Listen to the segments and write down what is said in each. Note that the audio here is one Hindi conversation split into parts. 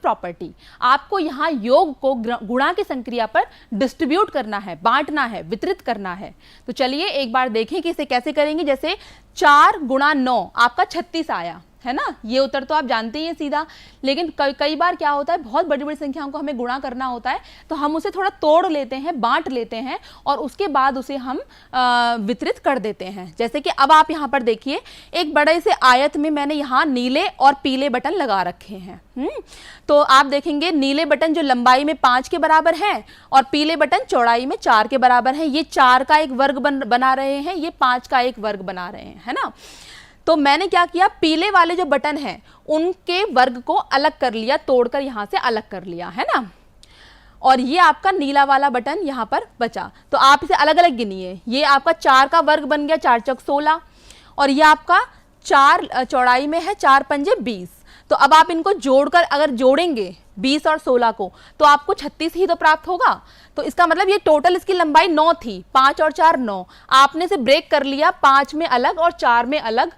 प्रॉपर्टी, आपको यहाँ योग को गुणा की संक्रिया पर डिस्ट्रीब्यूट करना है, बांटना है, वितरित करना है। तो चलिए एक बार देखें कि इसे कैसे करेंगे। जैसे 4 गुणा 9 आपका 36 आया है ना, ये उत्तर तो आप जानते ही हैं सीधा। लेकिन कई बार क्या होता है, बहुत बड़ी बड़ी संख्याओं को हमें गुणा करना होता है, तो हम उसे थोड़ा तोड़ लेते हैं, बांट लेते हैं और उसके बाद उसे हम वितरित कर देते हैं। जैसे कि अब आप यहाँ पर देखिए, एक बड़े से आयत में मैंने यहाँ नीले और पीले बटन लगा रखे हैं। तो आप देखेंगे नीले बटन जो लंबाई में 5 के बराबर है और पीले बटन चौड़ाई में 4 के बराबर है। ये 4 का एक वर्ग बना रहे हैं, ये 5 का एक वर्ग बना रहे हैं, है ना। तो मैंने क्या किया, पीले वाले जो बटन हैं उनके वर्ग को अलग कर लिया, तोड़कर यहां से अलग कर लिया, है ना। और ये आपका नीला वाला बटन यहां पर बचा। तो आप इसे अलग अलग गिनिए। ये आपका 4 का वर्ग बन गया, 4 चौक 16, और ये आपका 4 चौड़ाई में है, 4 पंजे 20। तो अब आप इनको जोड़कर अगर जोड़ेंगे 20 और 16 को, तो आपको 36 ही तो प्राप्त होगा। तो इसका मतलब ये टोटल इसकी लंबाई 9 थी, 5 और 4 9। आपने इसे ब्रेक कर लिया, 5 में अलग और 4 में अलग,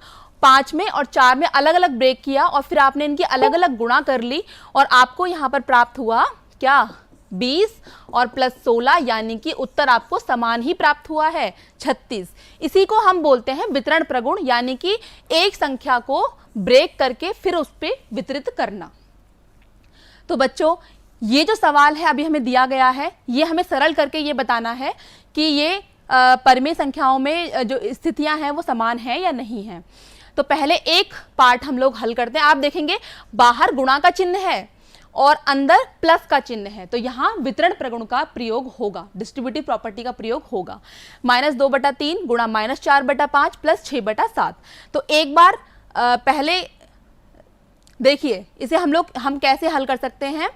5 में और 4 में अलग अलग ब्रेक किया और फिर आपने इनकी अलग अलग गुणा कर ली और आपको यहाँ पर प्राप्त हुआ क्या, 20 और प्लस 16, यानी कि उत्तर आपको समान ही प्राप्त हुआ है, 36। इसी को हम बोलते हैं वितरण प्रगुण, यानी कि एक संख्या को ब्रेक करके फिर उस पर वितरित करना। तो बच्चों, ये जो सवाल है अभी हमें दिया गया है, ये हमें सरल करके ये बताना है कि ये परिमेय संख्याओं में जो स्थितियां हैं वो समान हैं या नहीं है। तो पहले एक पार्ट हम लोग हल करते हैं। आप देखेंगे बाहर गुणा का चिन्ह है और अंदर प्लस का चिन्ह है, तो यहाँ वितरण प्रगुण का प्रयोग होगा, डिस्ट्रीब्यूटिव प्रॉपर्टी का प्रयोग होगा। -2/3 गुणा -4/5 प्लस 6/7। तो एक बार पहले देखिए इसे हम कैसे हल कर सकते हैं।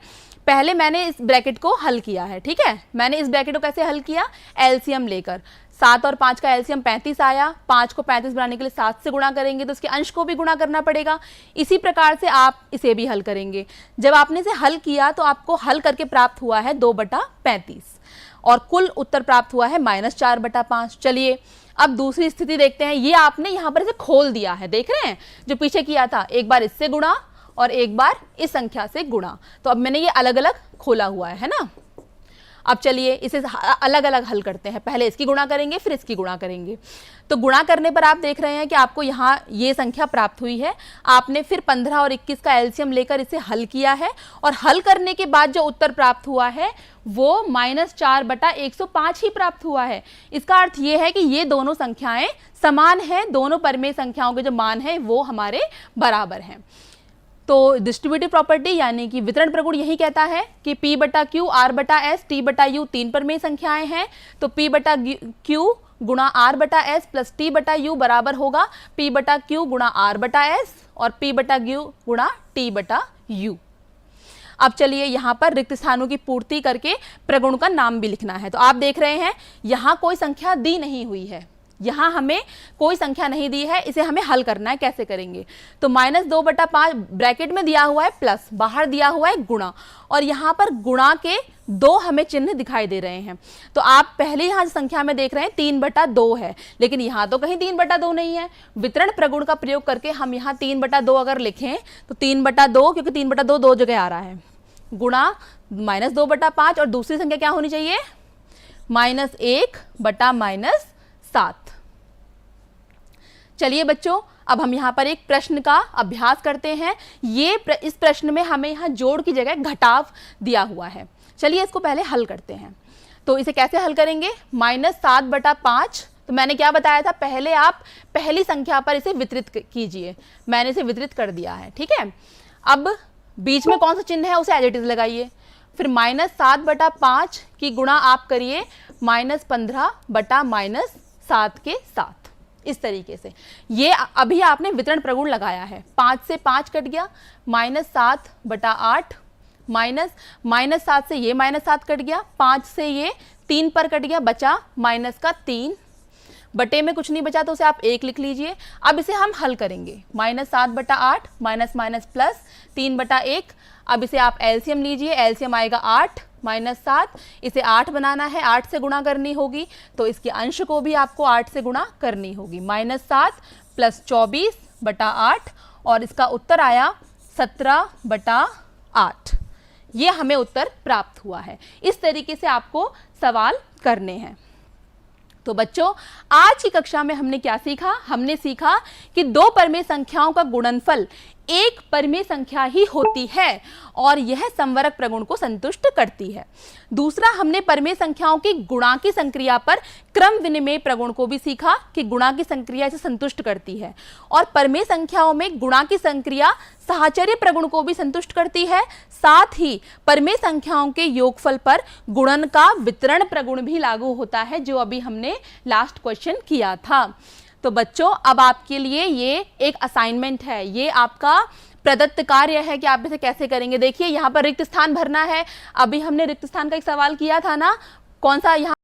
पहले मैंने इस ब्रैकेट को हल किया है, ठीक है। मैंने इस ब्रैकेट को कैसे हल किया, एलसीएम लेकर। 7 और 5 का एलसीएम 35 आया। 5 को 35 बनाने के लिए 7 से गुणा करेंगे तो उसके अंश को भी गुणा करना पड़ेगा। इसी प्रकार से आप इसे भी हल करेंगे। जब आपने इसे हल किया तो आपको हल करके प्राप्त हुआ है 2/35 और कुल उत्तर प्राप्त हुआ है -4/5। चलिए अब दूसरी स्थिति देखते हैं। ये आपने यहाँ पर इसे खोल दिया है, देख रहे हैं, जो पीछे किया था, एक बार इससे गुणा और एक बार इस संख्या से गुणा। तो अब मैंने ये अलग अलग खोला हुआ है ना। अब चलिए इसे अलग अलग हल करते हैं। पहले इसकी गुणा करेंगे, फिर इसकी गुणा करेंगे। तो गुणा करने पर आप देख रहे हैं कि आपको यहाँ ये संख्या प्राप्त हुई है। आपने फिर 15 और 21 का एलसीएम लेकर इसे हल किया है और हल करने के बाद जो उत्तर प्राप्त हुआ है वो -4/105 ही प्राप्त हुआ है। इसका अर्थ ये है कि ये दोनों संख्याएं समान हैं, दोनों परिमेय संख्याओं के जो मान हैं वो हमारे बराबर हैं। तो डिस्ट्रीब्यूटिव प्रॉपर्टी यानी कि वितरण प्रगुण यही कहता है कि P/Q R/S T/U 3 परिमेय संख्याएं हैं। तो P/Q गुणा R/S प्लस T/U बराबर होगा P/Q गुणा R/S और P/Q गुणा T/U। अब चलिए यहाँ पर रिक्त स्थानों की पूर्ति करके प्रगुण का नाम भी लिखना है। तो आप देख रहे हैं यहाँ कोई संख्या दी नहीं हुई है, यहाँ हमें कोई संख्या नहीं दी है, इसे हमें हल करना है। कैसे करेंगे, तो -2/5 ब्रैकेट में दिया हुआ है प्लस, बाहर दिया हुआ है गुणा, और यहाँ पर गुणा के 2 हमें चिन्ह दिखाई दे रहे हैं। तो आप पहले यहाँ संख्या में देख रहे हैं 3/2 है, लेकिन यहाँ तो कहीं 3/2 नहीं है। वितरण प्रगुण का प्रयोग करके हम यहाँ 3/2 अगर लिखें तो 3/2, क्योंकि 3/2 दो जगह आ रहा है, गुणा -2/5 और दूसरी संख्या क्या होनी चाहिए, -1/-7। चलिए बच्चों, अब हम यहाँ पर एक प्रश्न का अभ्यास करते हैं। इस प्रश्न में हमें यहाँ जोड़ की जगह घटाव दिया हुआ है। चलिए इसको पहले हल करते हैं। तो इसे कैसे हल करेंगे, -7/5। तो मैंने क्या बताया था, पहले आप पहली संख्या पर इसे वितरित कीजिए। मैंने इसे वितरित कर दिया है, ठीक है। अब बीच में कौन सा चिन्ह है उसे एज इट इज लगाइए। फिर -7/5 की गुणा आप करिए -15/-7 के साथ, इस तरीके से। ये अभी आपने वितरण प्रगुण लगाया है। 5 से 5 कट गया, -7/8 -7 से ये -7 कट गया, 5 से ये 3 पर कट गया, बचा -3 बटे में कुछ नहीं बचा तो उसे आप 1 लिख लीजिए। अब इसे हम हल करेंगे, -7/8 माइनस प्लस 3/1। अब इसे आप एलसीएम लीजिए, एलसीएम आएगा 8 -7, इसे 8 बनाना है, 8 से गुणा करनी होगी, तो इसके अंश को भी आपको 8 से गुणा करनी होगी। -7 प्लस 24/8 और इसका उत्तर आया 17/8। ये हमें उत्तर प्राप्त हुआ है। इस तरीके से आपको सवाल करने हैं। तो बच्चों, आज की कक्षा में हमने क्या सीखा? हमने सीखा कि दो परमेय संख्याओं का गुणनफल एक परमेय संख्या ही होती है और यह संवरक प्रगुण को संतुष्ट करती है। दूसरा, हमने परमेय संख्याओं की गुणांकी संक्रिया पर क्रम विनिमेय प्रगुण को भी सीखा कि गुणांकी संक्रिया इसे संतुष्ट करती है, और परमेय संख्याओं में गुणांकी संक्रिया साहचर्य प्रगुण को भी संतुष्ट करती है। साथ ही परमेय संख्याओं के योगफल पर गुणन का वितरण प्रगुण भी लागू होता है, जो अभी हमने लास्ट क्वेश्चन किया था। तो बच्चों, अब आपके लिए ये एक असाइनमेंट है, ये आपका प्रदत्त कार्य है कि आप इसे कैसे करेंगे। देखिए, यहाँ पर रिक्त स्थान भरना है। अभी हमने रिक्त स्थान का एक सवाल किया था ना, कौन सा? यहाँ